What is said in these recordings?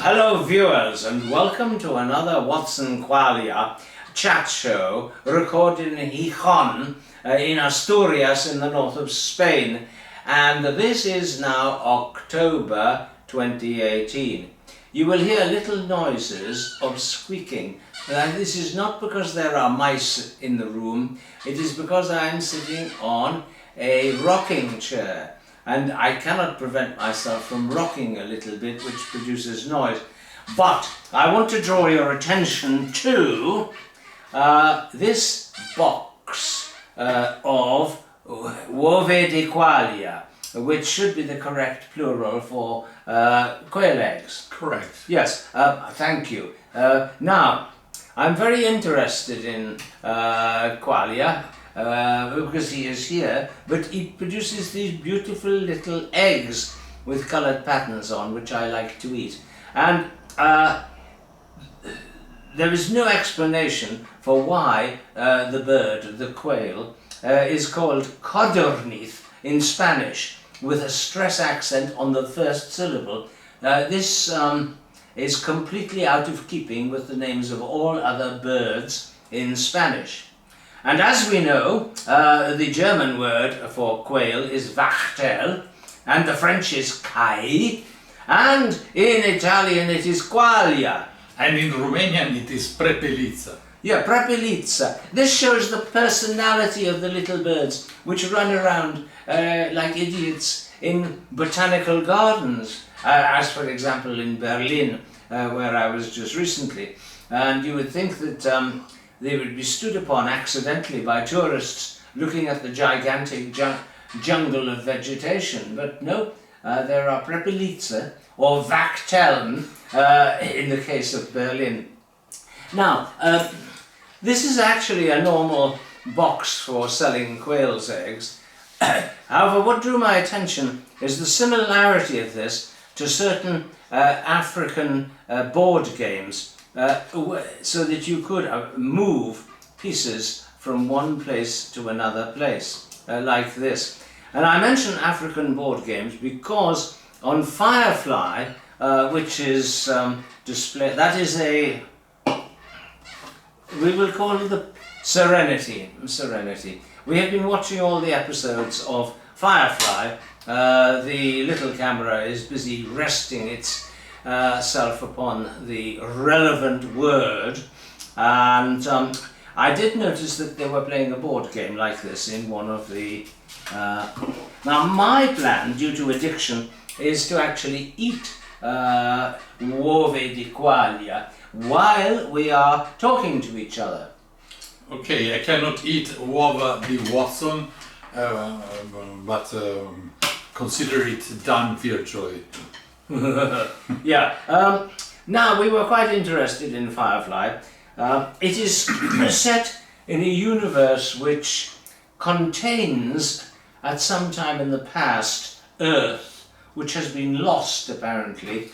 Hello viewers, and welcome to another Watson Quaglia chat show recorded in Gijón in Asturias in the north of Spain, and this is now October 2018. You will hear little noises of squeaking. This is not because there are mice in the room, it is because I am sitting on a rocking chair. And I cannot prevent myself from rocking a little bit, which produces noise. But I want to draw your attention to this box of uova di quaglia, which should be the correct plural for quail eggs. Correct. Yes, thank you. Now, I'm very interested in quaglia. Because he is here, but he produces these beautiful little eggs with coloured patterns on, which I like to eat. And there is no explanation for why the bird, the quail, is called codorniz in Spanish, with a stress accent on the first syllable. This is completely out of keeping with the names of all other birds in Spanish. And as we know, the German word for quail is Wachtel, and the French is Kai, and in Italian it is quaglia. And in Romanian it is prepelița. Yeah, prepelița. This shows the personality of the little birds which run around like idiots in botanical gardens, as for example in Berlin, where I was just recently. And you would think that they would be stood upon accidentally by tourists looking at the gigantic jungle of vegetation, but no, there are prepelița or Wachteln in the case of Berlin. Now, this is actually a normal box for selling quail's eggs. However, what drew my attention is the similarity of this to certain African board games. So that you could move pieces from one place to another place, like this. And I mention African board games because on Firefly, which is displayed, that is we will call it the Serenity. We have been watching all the episodes of Firefly. The little camera is busy resting its self upon the relevant word, and I did notice that they were playing a board game like this in one of the now my plan, due to addiction, is to actually eat uova di quaglia while we are talking to each other. Okay, I cannot eat uova di Watson, but consider it done virtually. Yeah. Now, we were quite interested in Firefly. It is set in a universe which contains, at some time in the past, Earth, which has been lost, apparently.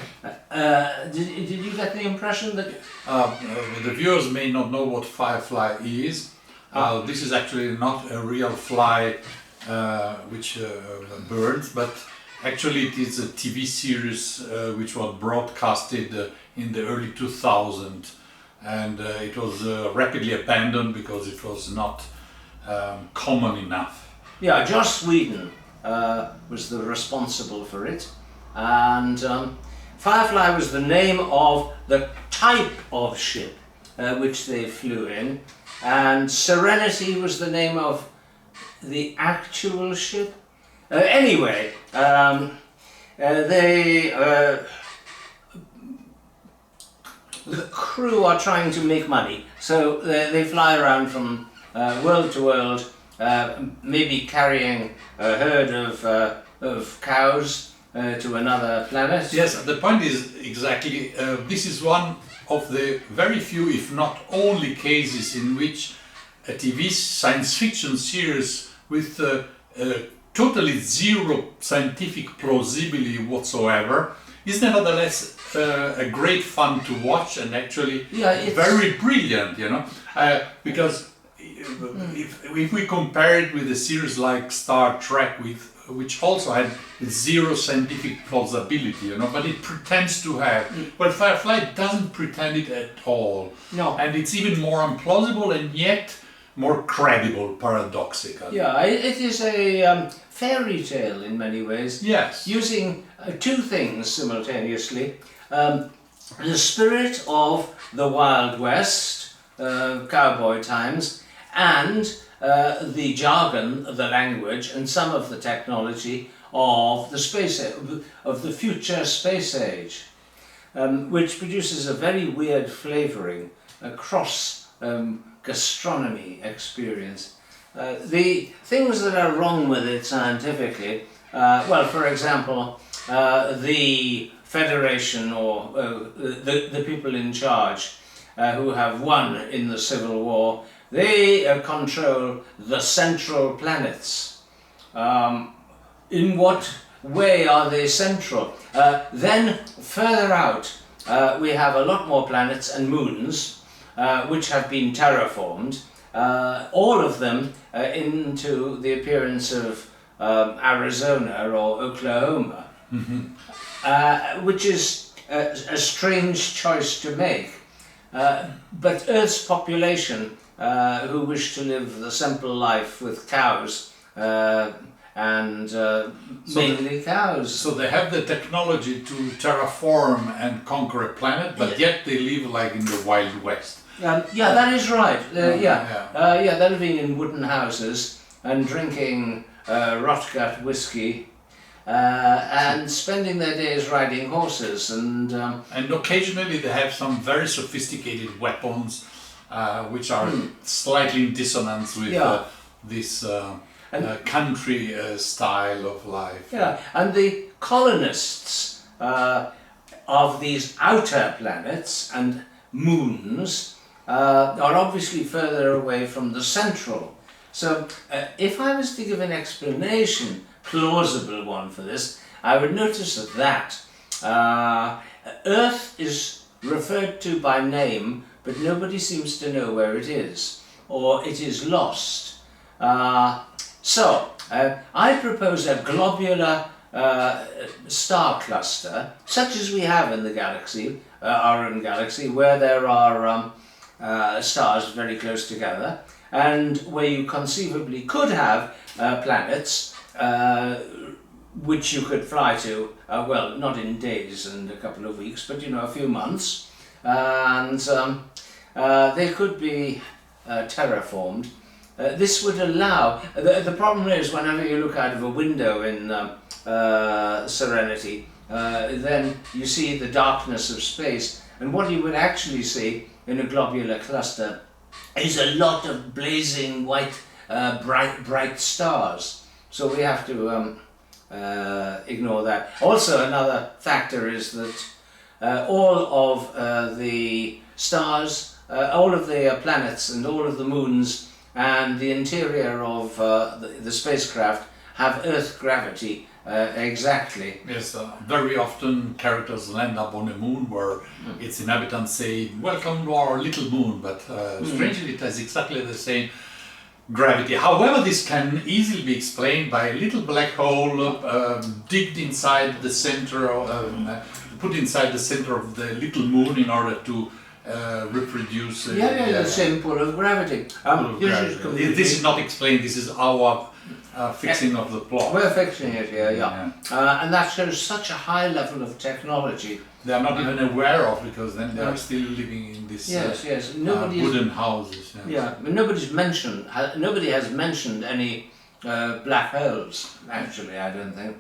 Did you get the impression that... The viewers may not know what Firefly is. This is actually not a real fly which burns, but actually it is a TV series which was broadcasted in the early 2000s, and it was rapidly abandoned because it was not common enough. Yeah, Joss Whedon was the responsible for it, and Firefly was the name of the type of ship which they flew in, and Serenity was the name of the actual ship. Anyway, the crew are trying to make money, so they fly around from world to world, maybe carrying a herd of cows to another planet. Yes, the point is exactly, this is one of the very few, if not only, cases in which a TV science fiction series with totally zero scientific plausibility whatsoever is nevertheless a great fun to watch, and actually very brilliant, you know, because if we compare it with a series like Star Trek with which also had zero scientific plausibility, you know, but it pretends to have. Well, Firefly doesn't pretend it at all. No. And it's even more implausible and yet more credible, paradoxical. Yeah, it is a fairy tale in many ways. Yes. Using two things simultaneously. The spirit of the Wild West, cowboy times, and the jargon, the language, and some of the technology of the of the future space age, which produces a very weird flavouring across gastronomy experience. The things that are wrong with it scientifically, well, for example, the Federation or the people in charge who have won in the Civil War, they control the central planets. In what way are they central? Then further out we have a lot more planets and moons which have been terraformed, all of them into the appearance of Arizona or Oklahoma. Which is a strange choice to make. But Earth's population, who wish to live the simple life with cows, and mainly cows. So they have the technology to terraform and conquer a planet, but yet they live like in the Wild West. Yeah, that is right. They're living in wooden houses and drinking rotgut whiskey. And spending their days riding horses, and occasionally they have some very sophisticated weapons, which are slightly in dissonance with this country style of life. Yeah, and the colonists of these outer planets and moons are obviously further away from the central. So, if I was to give an explanation, plausible one for this, I would notice that Earth is referred to by name, but nobody seems to know where it is, or it is lost. So, I propose a globular star cluster, such as we have in the galaxy, our own galaxy, where there are stars very close together, and where you conceivably could have planets which you could fly to, well, not in days and a couple of weeks, but, you know, a few months, and they could be terraformed. This would allow, the problem is whenever you look out of a window in Serenity, then you see the darkness of space, and what you would actually see in a globular cluster is a lot of blazing white, bright stars. So we have to ignore that. Also, another factor is that all of the stars, all of the planets and all of the moons and the interior of the spacecraft have Earth gravity exactly. Yes, very often characters land up on a moon where its inhabitants say, "Welcome to our little moon," but strangely it has exactly the same gravity. However, this can easily be explained by a little black hole digged inside the center, put inside the center of the little moon in order to reproduce. The same pull of gravity. This is not explained. This is our fixing of the plot. We're fixing it here, and that shows such a high level of technology. They are not even aware of, because then they are still living in this wooden houses. But nobody has mentioned any black holes. Actually, I don't think.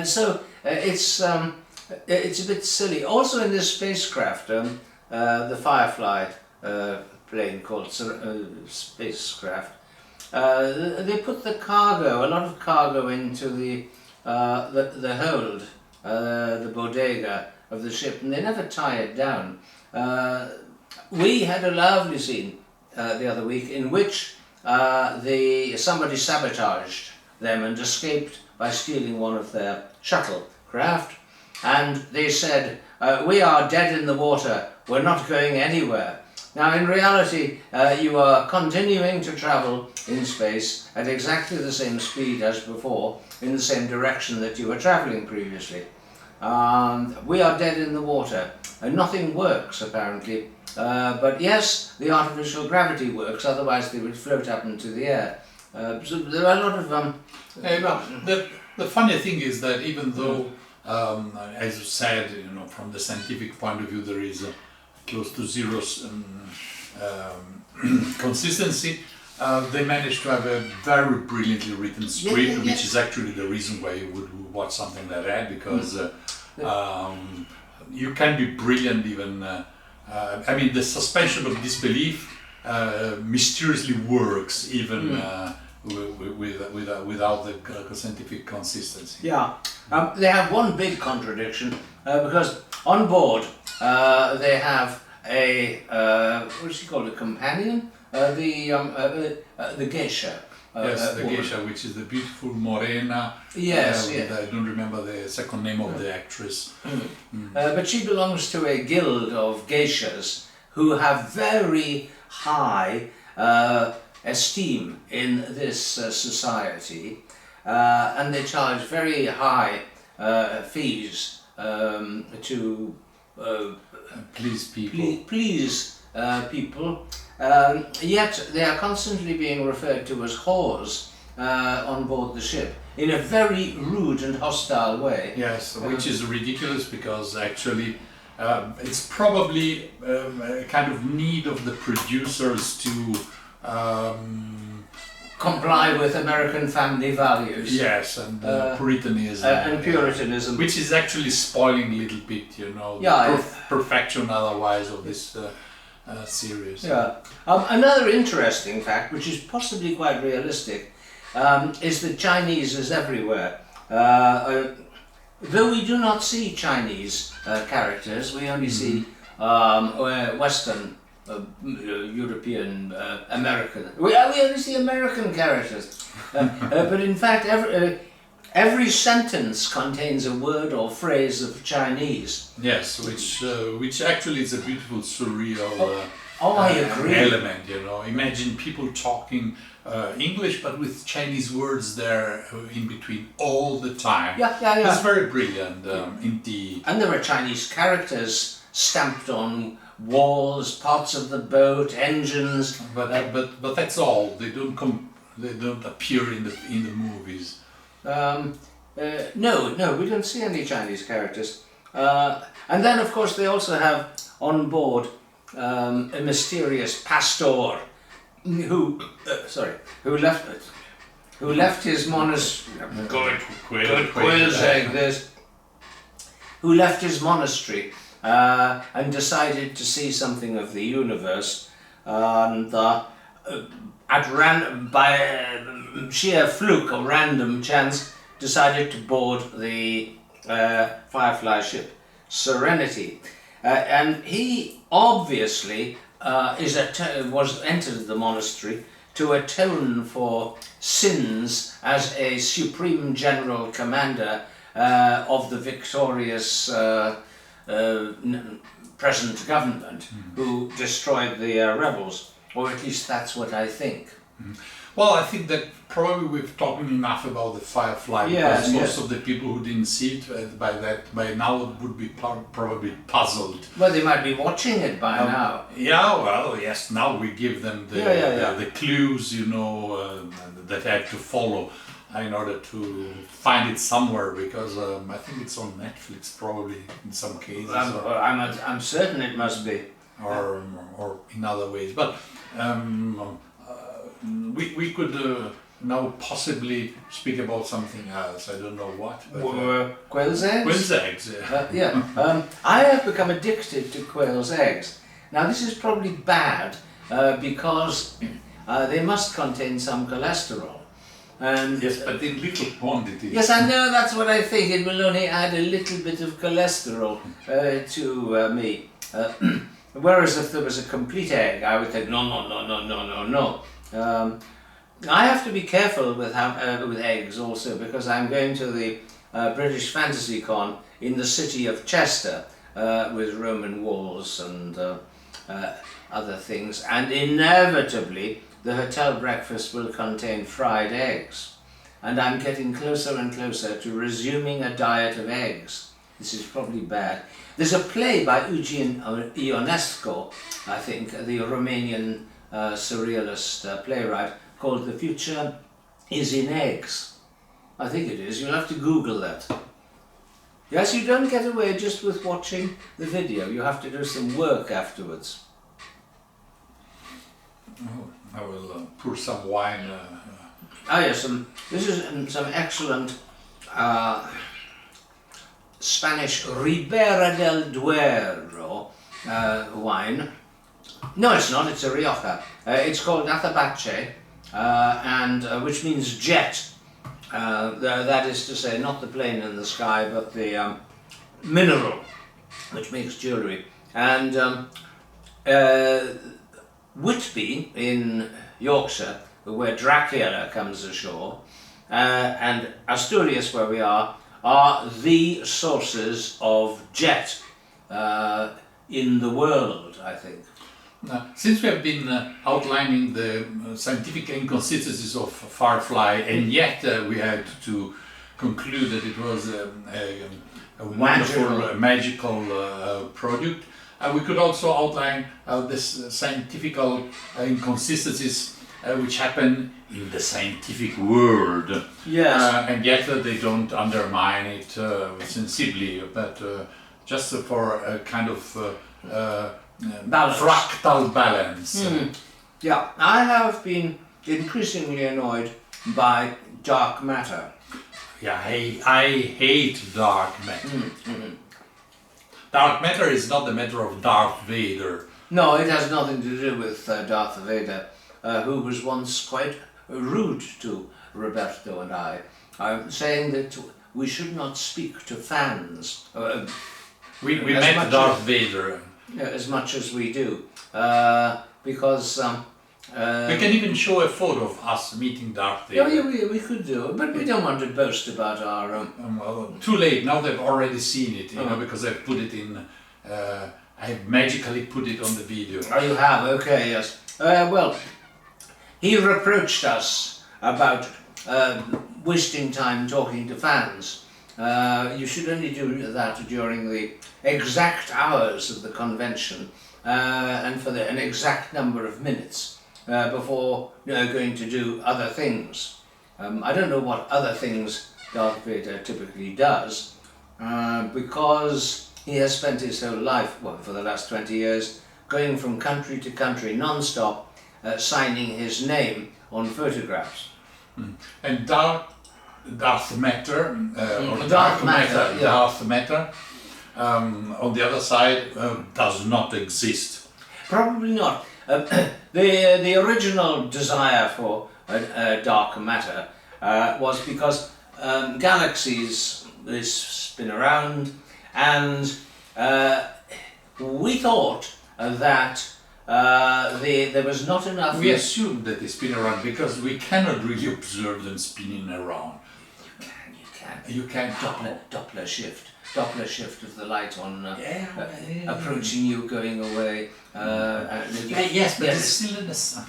So it's a bit silly. Also, in this spacecraft, the Firefly plane called spacecraft, they put the cargo, a lot of cargo, into the hold, the bodega of the ship, and they never tie it down. We had a lovely scene the other week in which somebody sabotaged them and escaped by stealing one of their shuttlecraft, and they said, "We are dead in the water, we're not going anywhere." Now, in reality, you are continuing to travel in space at exactly the same speed as before, in the same direction that you were traveling previously. We are dead in the water, and nothing works apparently. But yes, the artificial gravity works, otherwise they would float up into the air. So there are a lot of... The funny thing is that even though, as you said, from the scientific point of view, there is close to zero consistency, they managed to have a very brilliantly written script, which is actually the reason why you would watch something like that, because you can be brilliant even... I mean, the suspension of disbelief mysteriously works even without the scientific consistency. Yeah, they have one big contradiction because on board they have a what is she called, a companion, the geisha. Yes, the geisha, which is the beautiful Morena. Yes, yes. I don't remember the second name of the actress. But she belongs to a guild of geishas who have very high esteem in this society, and they charge very high fees to please people. Please people. Yet they are constantly being referred to as whores on board the ship in a very rude and hostile way. Yes, which is ridiculous, because actually it's probably a kind of need of the producers to comply with American family values. Yes, and Puritanism. And Puritanism. Which is actually spoiling a little bit, the perfection otherwise of this series. Yeah. Another interesting fact, which is possibly quite realistic, is that Chinese is everywhere. Though we do not see Chinese characters, we only see Western, European, American. We only see American characters. But in fact, every sentence contains a word or phrase of Chinese. Yes, which actually is a beautiful surreal I agree. element. Imagine people talking English, but with Chinese words there in between all the time. Yeah. It's very brilliant, indeed. And there are Chinese characters stamped on walls, parts of the boat, engines. But that's all. They don't appear in the movies. No, we don't see any Chinese characters. And then, of course, they also have on board a mysterious pastor who left his monastery. Who left his monastery and decided to see something of the universe, and by sheer fluke or random chance decided to board the Firefly ship Serenity, and he obviously was entered the monastery to atone for sins as a supreme general commander of the victorious present government who destroyed the rebels, or at least that's what I think. Well, I think that probably we've talked enough about the Firefly, because most of the people who didn't see it by now would be probably puzzled. Well, they might be watching it by now. Yeah, well, yes, now we give them the clues, that they have to follow in order to find it somewhere, because I think it's on Netflix probably in some cases. I'm certain it must be. Or in other ways, but we could now possibly speak about something else. I don't know what. Quail's eggs? Quail's eggs, yeah. I have become addicted to quail's eggs. Now this is probably bad because they must contain some cholesterol. And yes, but in little quantities. Yes, I know, that's what I think. It will only add a little bit of cholesterol to me. Whereas if there was a complete egg, I would think, no. I have to be careful with eggs also, because I'm going to the British Fantasy Con in the city of Chester with Roman walls and other things, and inevitably the hotel breakfast will contain fried eggs. And I'm getting closer and closer to resuming a diet of eggs. This is probably bad. There's a play by Eugen Ionescu, I think, the Romanian surrealist playwright, called The Future is in Eggs. I think it is. You'll have to Google that. Yes, you don't get away just with watching the video. You have to do some work afterwards. Oh, I will pour some wine. Yes, this is some excellent Spanish Ribera del Duero wine. No, it's not. It's a Rioja. It's called Azabache, and which means jet. That is to say, not the plane in the sky, but the mineral which makes jewellery. And Whitby in Yorkshire, where Dracula comes ashore, and Asturias, where we are the sources of jet in the world, I think. Now, since we have been outlining the scientific inconsistencies of firefly, and yet we had to conclude that it was a wonderful, magical product, we could also outline this scientific inconsistencies which happen in the scientific world. Yes. And yet they don't undermine it sensibly, but just for a kind of balance. Fractal balance. Yeah, I have been increasingly annoyed by dark matter. Yeah, I hate dark matter. Dark matter is not the matter of Darth Vader. No, it has nothing to do with Darth Vader, who was once quite rude to Roberto and I, saying that we should not speak to fans. We met Darth Vader. As much as we do, because we can even show a photo of us meeting Darth Vader. Yeah, we could do it, but we don't want to boast about our. Well, too late. Now they've already seen it, you know, because I've put it in. I have magically put it on the video. Oh, you have? Okay, yes. Well, he reproached us about wasting time talking to fans. You should only do that during the exact hours of the convention and for an exact number of minutes before going to do other things. I don't know what other things Darth Vader typically does because he has spent his whole life, well, for the last 20 years, going from country to country non-stop, signing his name on photographs. And Darth Matter, or Darth Matter, yeah. Darth Matter, on the other side, does not exist. Probably not. The original desire for dark matter was because galaxies spin around, and we thought that there was not enough. We assumed that they spin around because we cannot really observe them spinning around. You can. Doppler shift of the light on approaching you, going away. Yes, but it's still in the sun.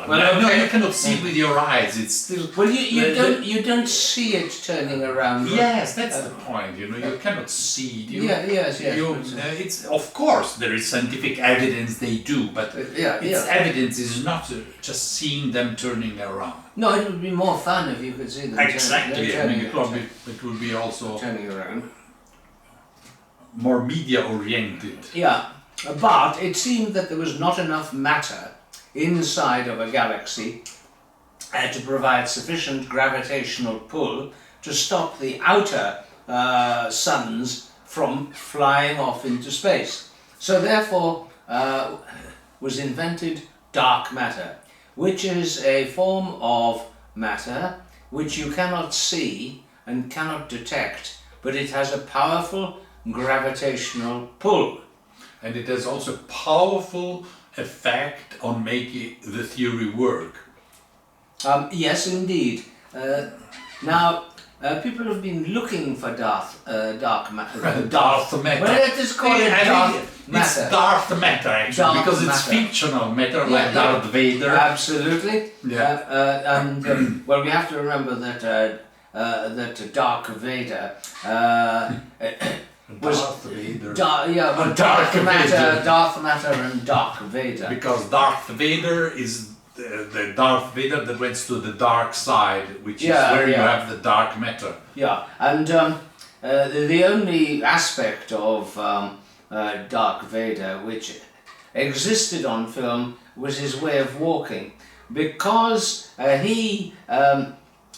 No, you cannot see it with your eyes. It's still. Well, you don't see it turning around. Yes, that's the point. You know, you cannot see it. Yes. It's of course there is scientific evidence they do, but evidence is not just seeing them turning around. No, it would be more fun if you could see them exactly. turning It would be also turning around. More media oriented. Yeah, but it seemed that there was not enough matter inside of a galaxy to provide sufficient gravitational pull to stop the outer suns from flying off into space. So therefore was invented dark matter, which is a form of matter which you cannot see and cannot detect, but it has a powerful gravitational pull. And it has also powerful effect on making the theory work. Yes, indeed. Now, people have been looking for dark matter. Darth matter. Well, let us call it matter. It's Darth matter, actually, Dark because it's matter. fictional matter, like Darth Vader. Absolutely. Yeah. And well, we have to remember that that Dark Vader was Darth Vader. Dark Matter, Vader. Darth Matter, and Dark Vader. Because Darth Vader is the Darth Vader that went to the dark side, which is where you have the dark matter. Yeah, and the only aspect of Dark Vader which existed on film was his way of walking, because he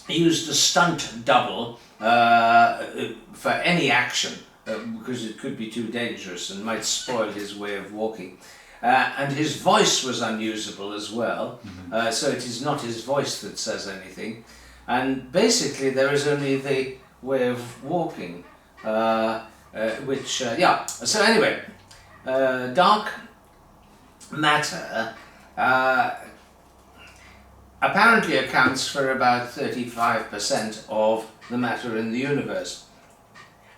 used a stunt double for any action, because it could be too dangerous and might spoil his way of walking. And his voice was unusable as well, so it is not his voice that says anything. And basically there is only the way of walking, so anyway, dark matter apparently accounts for about 35% of the matter in the universe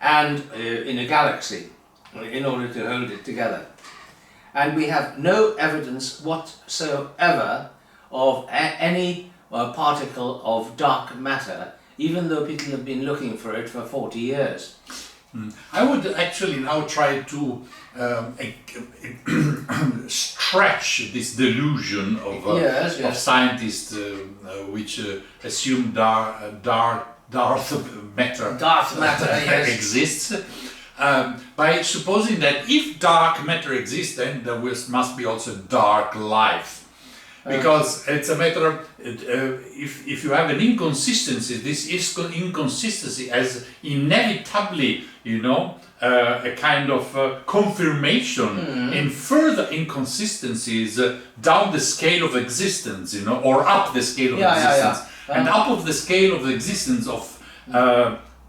and in a galaxy, in order to hold it together. And we have no evidence whatsoever of any particle of dark matter, even though people have been looking for it for 40 years. I would actually now try to stretch this delusion of scientists which assume Darth matter exists. By supposing that if dark matter exists, then there must be also dark life. Because it's a matter of, if you have an inconsistency, this inconsistency has inevitably, a kind of confirmation in further inconsistencies down the scale of existence, or up the scale of existence. And up of the scale of the existence of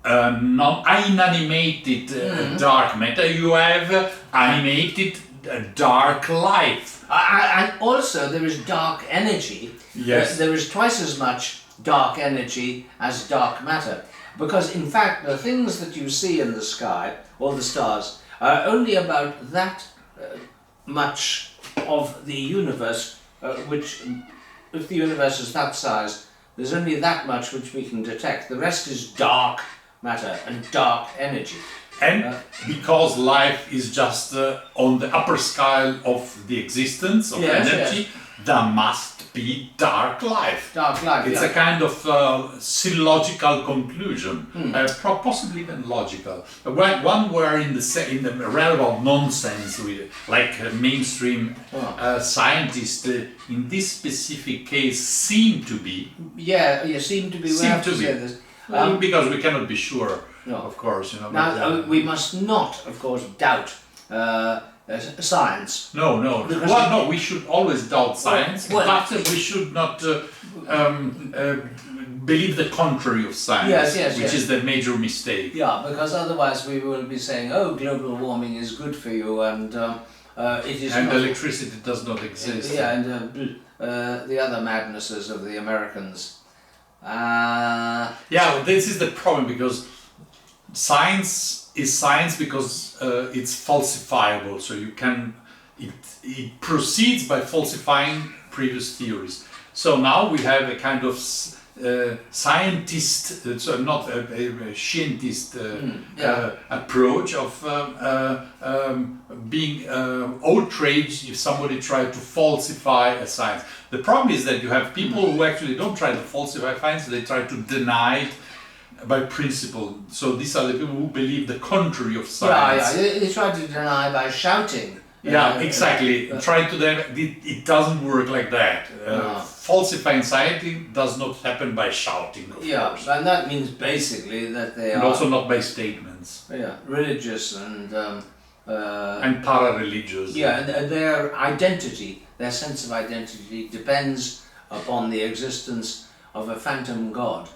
non-animated dark matter, you have animated dark life. And also there is dark energy. Yes. There is twice as much dark energy as dark matter. Because in fact the things that you see in the sky, or the stars, are only about that much of the universe, which, if the universe is that size, there's only that much which we can detect. The rest is dark matter and dark energy. And because life is just on the upper scale of the existence of energy, there must be dark life. Dark life. It's a kind of syllogical conclusion, possibly even logical. One where in the realm of nonsense, like mainstream scientists in this specific case seem to be. Seem to be. Say this. Because we cannot be sure. No. Of course, Now, we must not, of course, doubt science. No. No, we should always doubt science, but we should not believe the contrary of science, which is the major mistake. Yeah, because otherwise we will be saying, oh, global warming is good for you, and it is and not. Electricity does not exist. And the other madnesses of the Americans. This is the problem, because science is science because it's falsifiable, so it proceeds by falsifying previous theories. So now we have a kind of scientist, so not a scientist approach of being outraged if somebody tried to falsify a science. The problem is that you have people who actually don't try to falsify science, they try to deny it by principle. So these are the people who believe the contrary of science. They try to deny by shouting. Exactly. Try to them. It doesn't work like that. Falsifying science does not happen by shouting. Of course. And that means basically that they and are also not by statements. Religious and para-religious. And their identity, their sense of identity, depends upon the existence of a phantom god,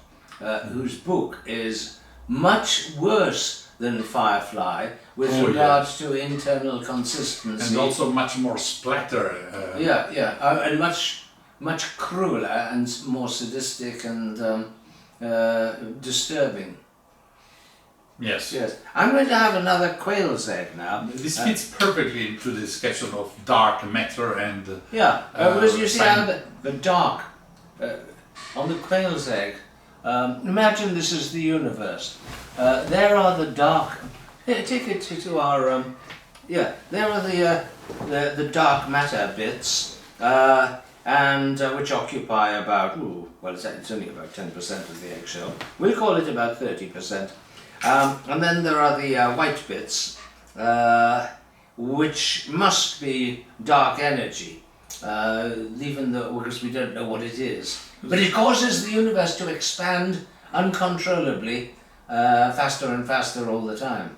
whose book is much worse than Firefly with regards to internal consistency. And also much more splatter. And much crueler and more sadistic and disturbing. Yes. Yes. I'm going to have another quail's egg now. This fits perfectly into the discussion of dark matter and Yeah, because you see how science. the dark, on the quail's egg, imagine this is the universe. There are the dark, here, take it to our, yeah, there are the dark matter bits, and which occupy about, well, it's only about 10% of the eggshell. We'll call it about 30%. And then there are the white bits, which must be dark energy, even though, because we don't know what it is. But it causes the universe to expand uncontrollably, faster and faster all the time.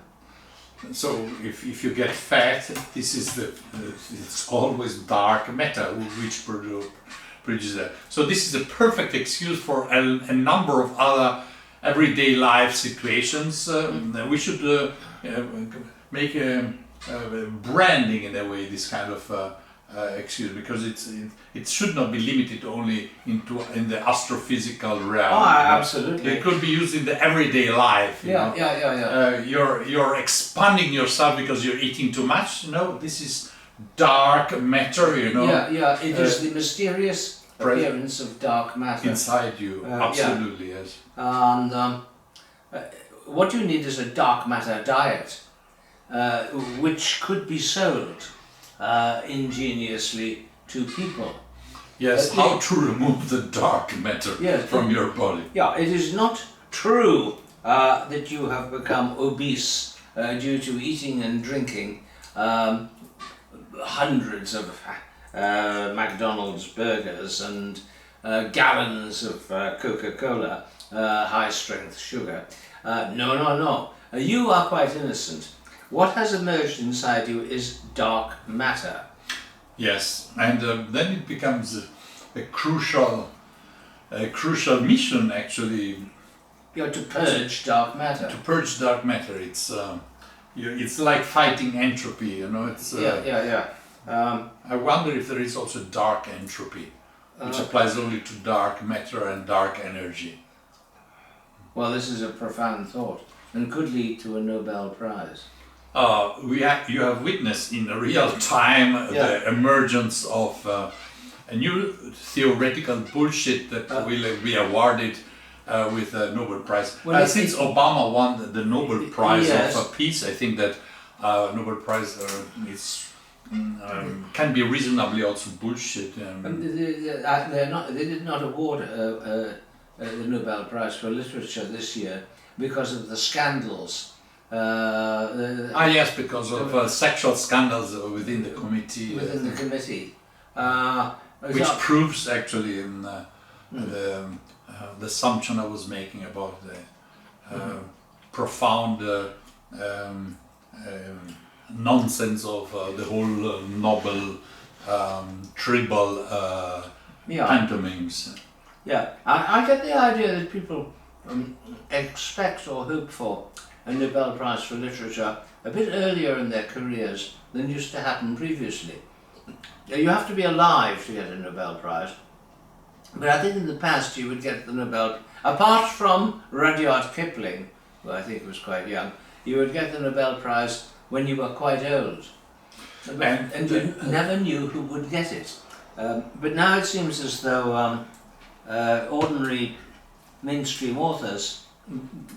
So if you get fat, this is it's always dark matter which produces that. So this is a perfect excuse for a number of other everyday life situations. We should make a branding in a way this kind of excuse, because it should not be limited only in the astrophysical realm. Oh, absolutely. It could be used in the everyday life. You know? You're expanding yourself because you're eating too much. No, this is dark matter. You know. It is the mysterious appearance of dark matter inside you. Absolutely, yes. And what you need is a dark matter diet, which could be sold ingeniously to people. Yes, how to remove the dark matter from your body. Yeah, it is not true that you have become obese due to eating and drinking hundreds of McDonald's burgers and gallons of Coca-Cola, high-strength sugar. No. You are quite innocent. What has emerged inside you is dark matter. Yes, and then it becomes a crucial mission, actually. To purge dark matter. To purge dark matter, it's like fighting entropy. You know, it's. I wonder if there is also dark entropy, which applies only to dark matter and dark energy. Well, this is a profound thought, and could lead to a Nobel Prize. You have witnessed in real time the emergence of a new theoretical bullshit that will be awarded with a Nobel Prize. Since Obama won the Nobel Prize of Peace, I think that Nobel Prize can be reasonably also bullshit. They did not award the Nobel Prize for Literature this year because of the scandals. Yes, because of sexual scandals within the committee. Within the committee. Which proves actually the assumption I was making about the profound nonsense of the whole Nobel tribal pantomimes. Yeah, I get the idea that people expect or hope for a Nobel Prize for Literature a bit earlier in their careers than used to happen previously. You have to be alive to get a Nobel Prize, but I think in the past you would get the Nobel, apart from Rudyard Kipling, who I think was quite young, you would get the Nobel Prize when you were quite old, and you never knew who would get it. But now it seems as though ordinary mainstream authors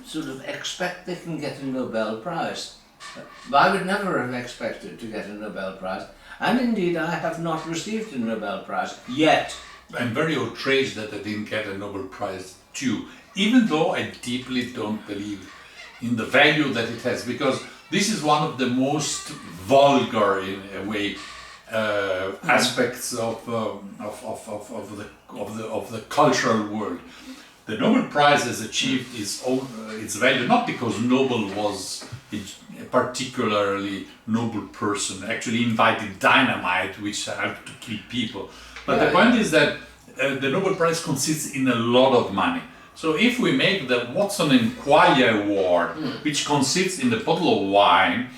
sort of expect they can get a Nobel Prize. But I would never have expected to get a Nobel Prize, and indeed I have not received a Nobel Prize yet. I'm very outraged that I didn't get a Nobel Prize too, even though I deeply don't believe in the value that it has, because this is one of the most vulgar, in a way, aspects of the cultural world. The Nobel Prize has achieved its value not because Nobel was a particularly noble person, actually invited dynamite which helped to kill people. But the point is that the Nobel Prize consists in a lot of money. So if we make the Watson and Quaglia Award, which consists in a bottle of wine,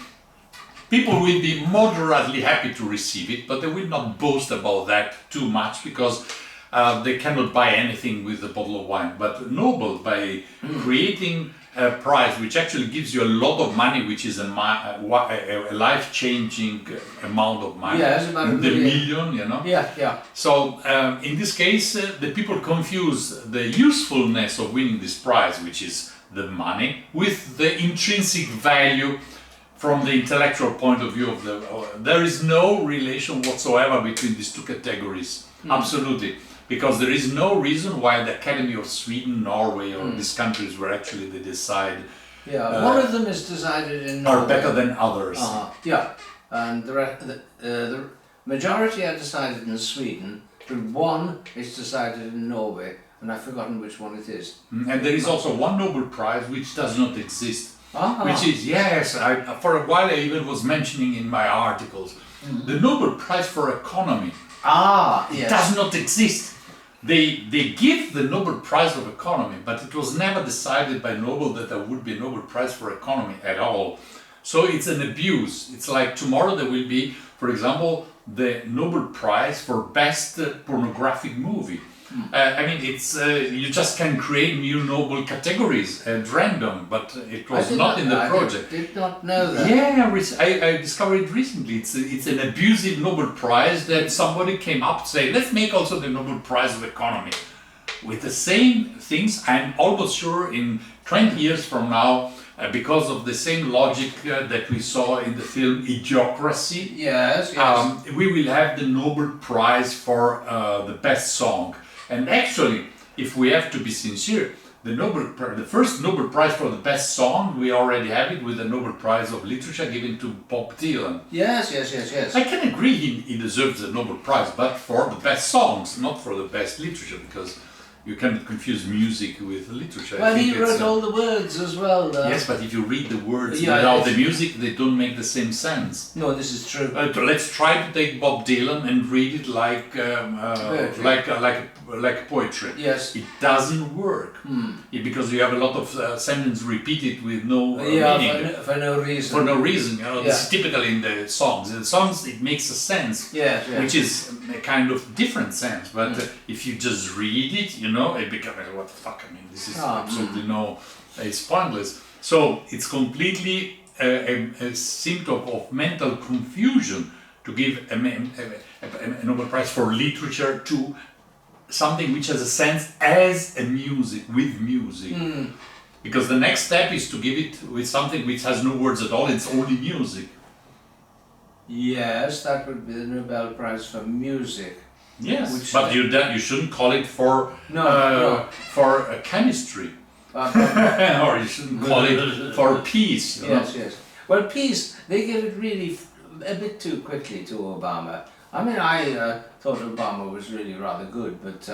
people will be moderately happy to receive it, but they will not boast about that too much because they cannot buy anything with a bottle of wine. But Nobel, by creating prize, which actually gives you a lot of money, which is a life-changing amount of money. Yeah, it's about in the million. million, Yeah, yeah. So in this case, the people confuse the usefulness of winning this prize, which is the money, with the intrinsic value from the intellectual point of view of the. There is no relation whatsoever between these two categories. Absolutely. Because there is no reason why the Academy of Sweden, Norway, or these countries where actually they decide one of them is decided in are Norway. better than others. Yeah, and the majority are decided in Sweden, but one is decided in Norway, and I've forgotten which one it is. And there is also one Nobel Prize which does not exist. Which is, for a while I even was mentioning in my articles, the Nobel Prize for Economy. It does not exist. They give the Nobel Prize of Economy, but it was never decided by Nobel that there would be a Nobel Prize for Economy at all. So it's an abuse. It's like tomorrow there will be, for example, the Nobel Prize for Best Pornographic Movie. I mean, it's you just can create new Nobel categories at random, but it was not in the project. I did not know that. Yeah, I discovered it recently. It's an abusive Nobel Prize that somebody came up to say, let's make also the Nobel Prize of Economy. With the same things, I'm almost sure in 20 years from now, because of the same logic that we saw in the film Idiocracy, Yes. we will have the Nobel Prize for the best song. And actually, if we have to be sincere, the first Nobel Prize for the best song, we already have it with the Nobel Prize of Literature given to Bob Dylan. Yes. I can agree he deserves the Nobel Prize, but for the best songs, not for the best literature, because you cannot confuse music with literature. Well, he wrote all the words as well. Yes, but if you read the words without the music, they don't make the same sense. No, this is true. Let's try to take Bob Dylan and read it like poetry. Yes. It doesn't work because you have a lot of sentences repeated with no meaning. For no reason. For no reason, this is typically in the songs. In the songs, it makes a sense, which is a kind of different sense. But if you just read it, it becomes what the fuck. I mean, this is absolutely it's pointless. So it's completely a symptom of mental confusion to give a Nobel Prize for literature to something which has a sense as a music, with music. Because the next step is to give it with something which has no words at all, it's only music. Yes, that would be the Nobel Prize for music. Yes, but you shouldn't call it for chemistry. Or you shouldn't call it for peace. Yes. Well, peace, they give it really a bit too quickly to Obama. I mean, I thought Obama was really rather good, but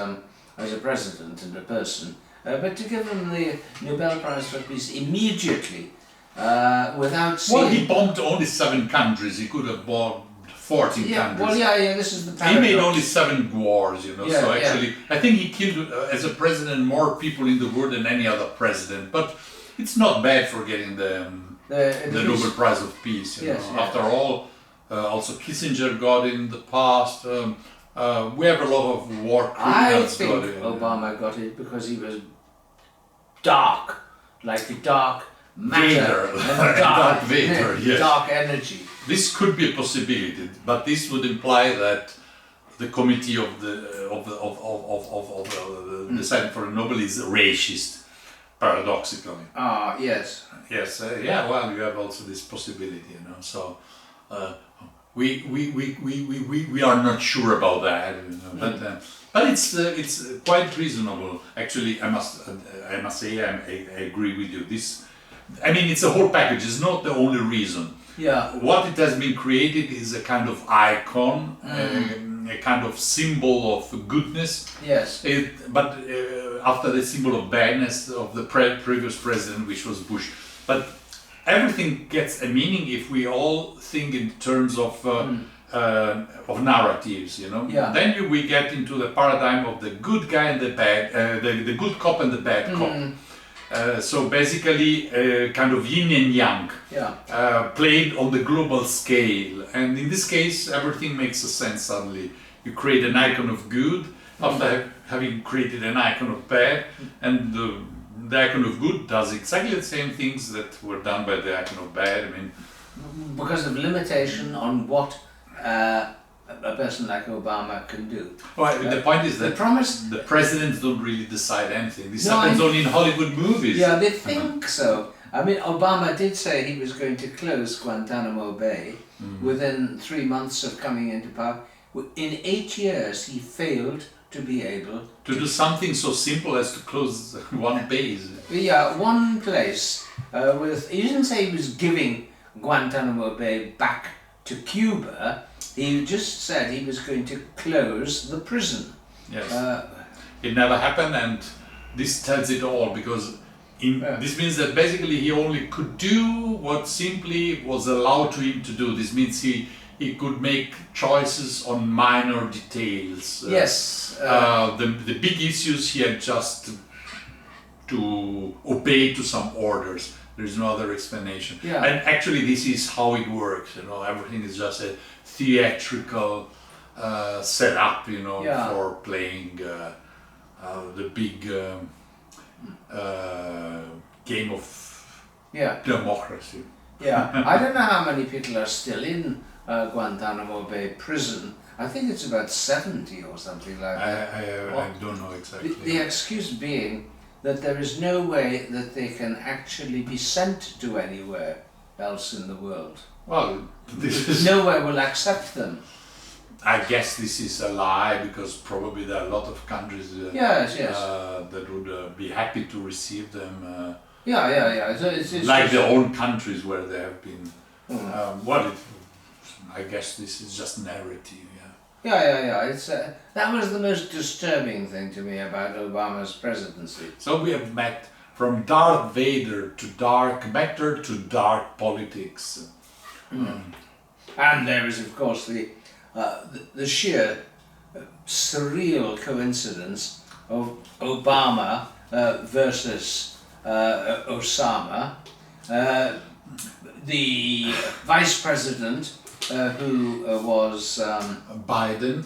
as a president and a person. But to give him the Nobel Prize for Peace immediately, without seeing... Well, he bombed only 7 countries. He could have bombed 14 countries. Well, this is the paradox. He made only 7 wars, so actually, I think he killed, as a president, more people in the world than any other president. But it's not bad for getting the Nobel Prize of Peace. After all, also Kissinger got it in the past. We have a lot of war criminals. I think Obama got it because he was dark, like a dark matter, dark Vader, yes. Dark energy. This could be a possibility, but this would imply that the committee of the deciding for a Nobel is racist, paradoxically. Yes. Yes. Well, you have also this possibility, So we are not sure about that, but it's quite reasonable. Actually, I must say I agree with you. It's a whole package. It's not the only reason. What it has been created is a kind of icon, a kind of symbol of goodness. Yes. But after the symbol of badness of the previous president, which was Bush. But everything gets a meaning if we all think in terms of narratives, Then we get into the paradigm of the good guy and the bad, the good cop and the bad cop. So basically, kind of yin and yang, played on the global scale. And in this case, everything makes a sense suddenly. You create an icon of good after having created an icon of bad, and the icon of good does exactly the same things that were done by the icon of bad. I mean, because of limitation on what a person like Obama can do. well, the point is that the presidents don't really decide anything. This happens only in Hollywood movies. Yeah, they think so. I mean, Obama did say he was going to close Guantanamo Bay within 3 months of coming into power. In 8 years, he failed to be able to do something so simple as to close one base. Yeah, one place he didn't say he was giving Guantanamo Bay back to Cuba. He just said he was going to close the prison. Yes. It never happened, and this tells it all, because this means that basically he only could do what simply was allowed to him to do. This means he could make choices on minor details. Yes. The big issues he had just to obey to some orders. There is no other explanation. Yeah. And actually this is how it works, everything is just a theatrical setup, for playing the big game of democracy. Yeah, I don't know how many people are still in Guantanamo Bay prison. I think it's about 70 or something like that. I don't know exactly. The excuse being that there is no way that they can actually be sent to anywhere else in the world. Well, nowhere will accept them. I guess this is a lie, because probably there are a lot of countries that would be happy to receive them. Yeah. So it's like their own countries where they have been. I guess this is just narrative. Yeah. It's that was the most disturbing thing to me about Obama's presidency. So we have met from Darth Vader to dark matter to dark politics. And there is, of course, the sheer surreal coincidence of Obama versus Osama, the vice president who was Biden,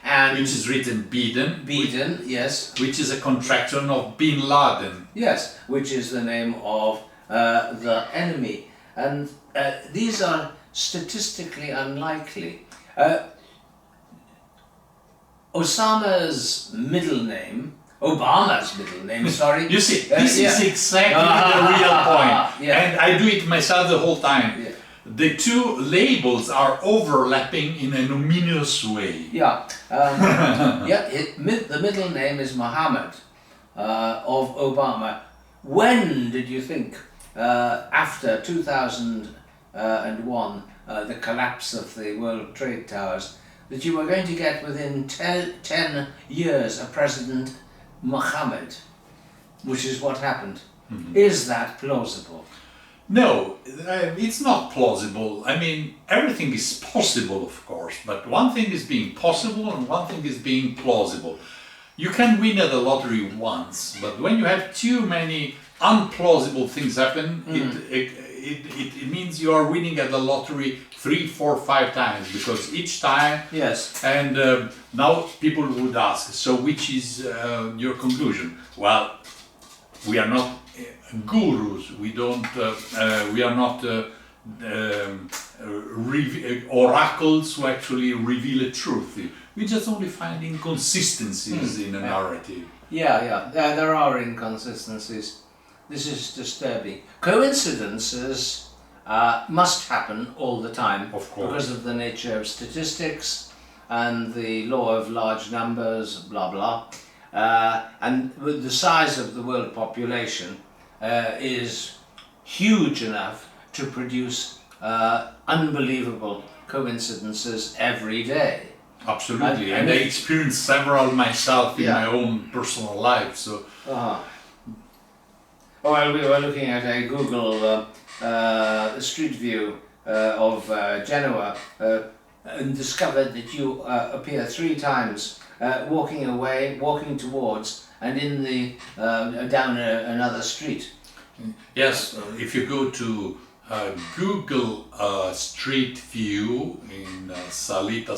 and which is written Biden. Biden, yes. Which is a contraction of Bin Laden. Yes, which is the name of the enemy. And these are statistically unlikely. Obama's middle name, sorry. You see, this is exactly the real point. And I do it myself the whole time. Yeah. The two labels are overlapping in an ominous way. The middle name is Mohammed of Obama. When did you think, after 2001, the collapse of the World Trade Towers, that you were going to get within 10 years a President Mohammed, which is what happened? Is that plausible? No, it's not plausible. I mean, everything is possible, of course, but one thing is being possible and one thing is being plausible. You can win at the lottery once, but when you have too many unplausible things happen, it means you are winning at the lottery 3, 4, 5 times, because each time. Yes. And now people would ask, so which is your conclusion? Well, we are not gurus. We don't. We are not oracles who actually reveal a truth. We just only find inconsistencies in a narrative. Yeah. There are inconsistencies. This is disturbing. Coincidences must happen all the time, of course, because of the nature of statistics and the law of large numbers, blah blah. And with the size of the world population is huge enough to produce unbelievable coincidences every day. Absolutely, and I experienced several myself in my own personal life. So. Well, we were looking at a Google street view of Genoa and discovered that you appear 3 times walking away, walking towards, and in the down another street. Yes, if you go to Google Street View in Salita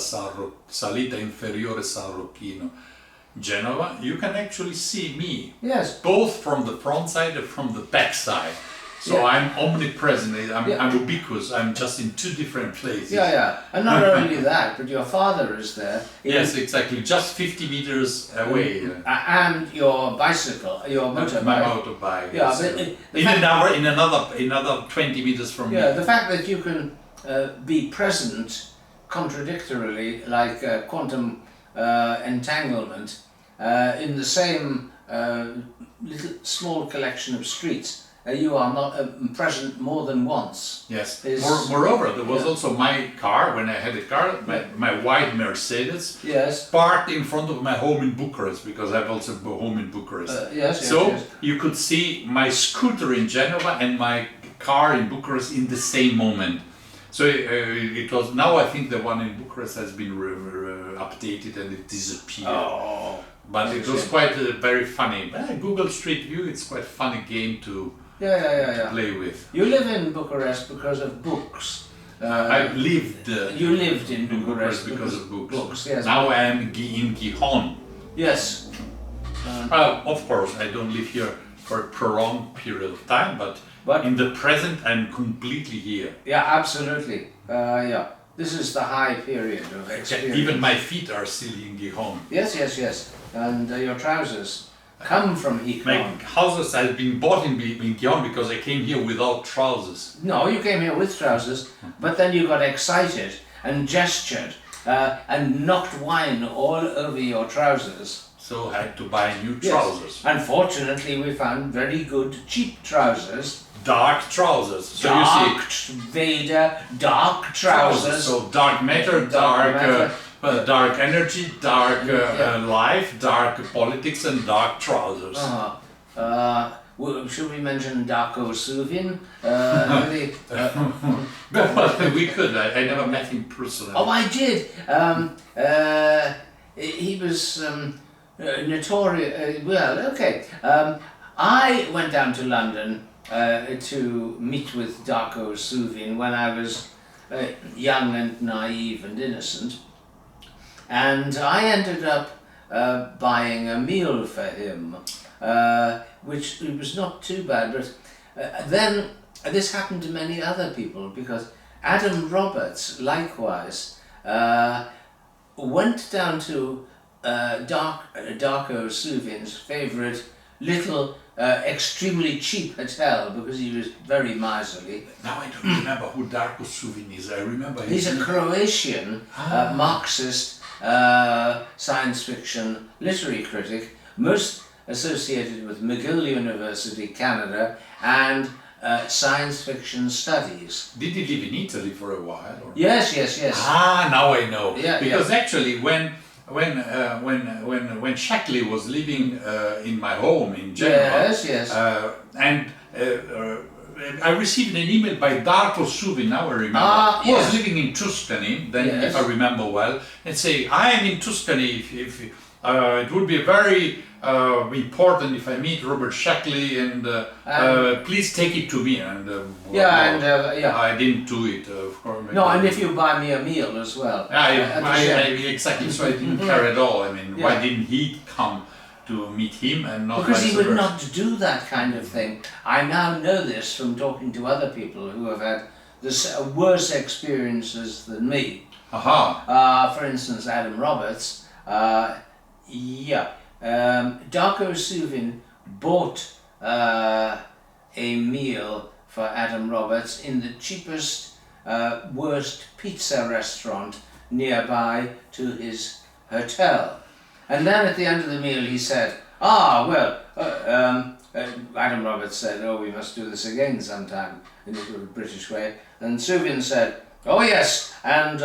Inferiore San Rocchino, Genova, you can actually see me. Yes. Both from the front side and from the back side. So Yeah. I'm omnipresent, Yeah. I'm ubiquitous, I'm just in two different places. Yeah, yeah. And not only that, but your father is there. Yes, exactly, just 50 meters away. And your bicycle, your motorbike. My motorbike. Yeah, yes. but In another 20 meters from yeah, me. the fact that you can be present contradictorily, like quantum entanglement, in the same little small collection of streets. You are not present more than once. Yes. Moreover, there was also my car, when I had a car, my white Mercedes, Yes. parked in front of my home in Bucharest, because I have also a home in Bucharest. Yes, So yes. you could see my scooter in Genova and my car in Bucharest in the same moment. So it was, now I think the one in Bucharest has been updated and it disappeared. Oh. But it was quite very funny. Google Street View, it's quite a funny game to play with. You live in Bucharest because of books. I lived. You lived in Bucharest because of books. Yes. Now I am in Gijón. Yes. Of course, I don't live here for a prolonged period of time, but in the present, I'm completely here. Yeah, absolutely. Yeah. This is the high period of experience. Even my feet are still in Gijón. Yes, yes, yes. And your trousers come from Gijón. My houses have been bought in Gijón because I came here without trousers. No, you came here with trousers, but then you got excited and gestured and knocked wine all over your trousers. So I had to buy new trousers. Yes. Unfortunately, we found very good, cheap trousers. Dark trousers. So Dark you see, Vader, dark trousers. So dark matter, dark energy, dark life, dark politics, and dark trousers. Should we mention Darko Suvin? Well, we could. I never met him personally. Oh, I did. He was notorious. Well, okay. I went down to London to meet with Darko Suvin when I was young and naive and innocent, and I ended up buying a meal for him, which was not too bad. But then this happened to many other people, because Adam Roberts likewise went down to Darko Suvin's favourite little extremely cheap hotel, because he was very miserly. Now I don't remember who Darko Suvin is. I remember he's a Croatian Marxist science fiction literary critic, most associated with McGill University, Canada, and science fiction studies. Did he live in Italy for a while? Or? Yes, yes, yes. Now I know. Yeah, because actually when Shackley was living in my home in Genova, and I received an email by Darko Suvin, now I remember, who was living in Tuscany, then if I remember well, and saying, I am in Tuscany, if it would be very important if I meet Robert Shackley, and please take it to me. And I didn't do it, of course. No, and if you buy me a meal as well. Exactly, so I didn't care at all. I mean, why didn't he come to meet him and not because he would not do that kind of thing. I now know this from talking to other people who have had worse experiences than me. For instance, Adam Roberts. Darko Suvin bought a meal for Adam Roberts in the cheapest, worst pizza restaurant nearby to his hotel. And then at the end of the meal he said, Adam Roberts said, we must do this again sometime, in a sort of British way. And Suvin said, oh yes, and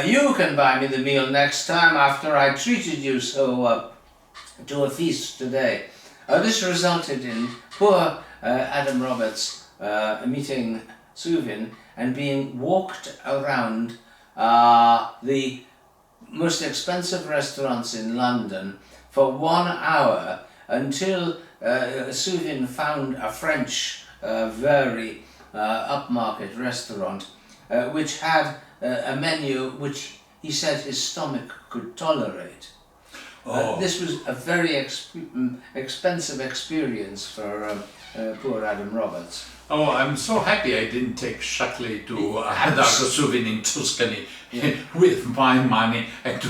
you can buy me the meal next time after I treated you so to a feast today. This resulted in poor Adam Roberts meeting Suvin and being walked around the most expensive restaurants in London for 1 hour until Suvin found a French, very upmarket restaurant which had a menu which he said his stomach could tolerate. Oh. This was a very expensive experience for poor Adam Roberts. Oh, I'm so happy I didn't take Shackley to Souvenir in Tuscany with my money and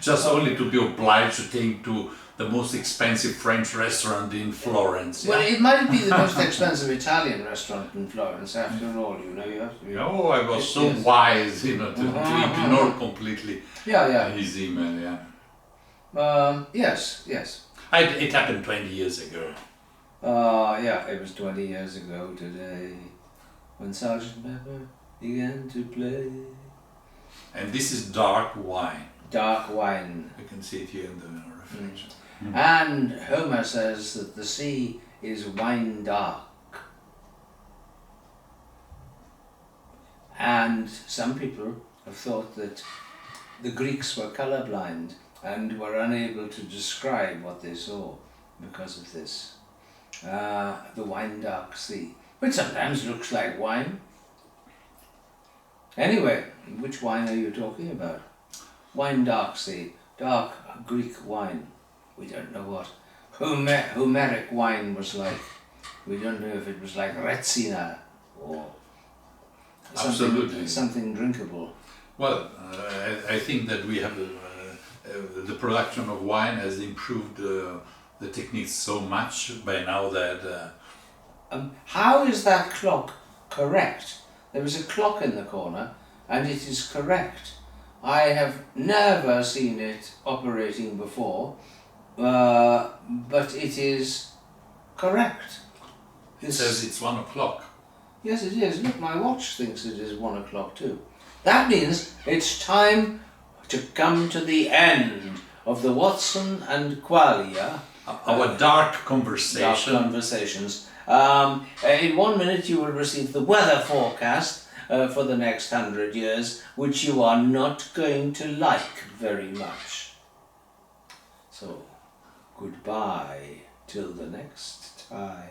just only to be obliged to take to the most expensive French restaurant in Florence. Well, it might be the most expensive Italian restaurant in Florence, after all, you know. You have to be. Oh, I was so wise, to ignore completely his email, Yes. It happened 20 years ago. It was 20 years ago today when Sergeant Pepper began to play. And this is dark wine. Dark wine. You can see it here in the reflection. And Homer says that the sea is wine dark. And some people have thought that the Greeks were colorblind and were unable to describe what they saw because of this. The wine dark sea, which sometimes looks like wine. Anyway, which wine are you talking about? Wine dark sea, dark Greek wine. We don't know what Homeric wine was like. We don't know if it was like Retsina or something drinkable. Well, I think that we have the production of wine has improved the techniques so much by now that... how is that clock correct? There is a clock in the corner and it is correct. I have never seen it operating before, but it is correct. It says it's 1 o'clock. Yes, it is. Look, my watch thinks it is 1 o'clock too. That means it's time to come to the end of the Watson and Quaglia. Our dark conversation. Dark conversations. In 1 minute you will receive the weather forecast for the next 100 years, which you are not going to like very much. So, goodbye till the next time.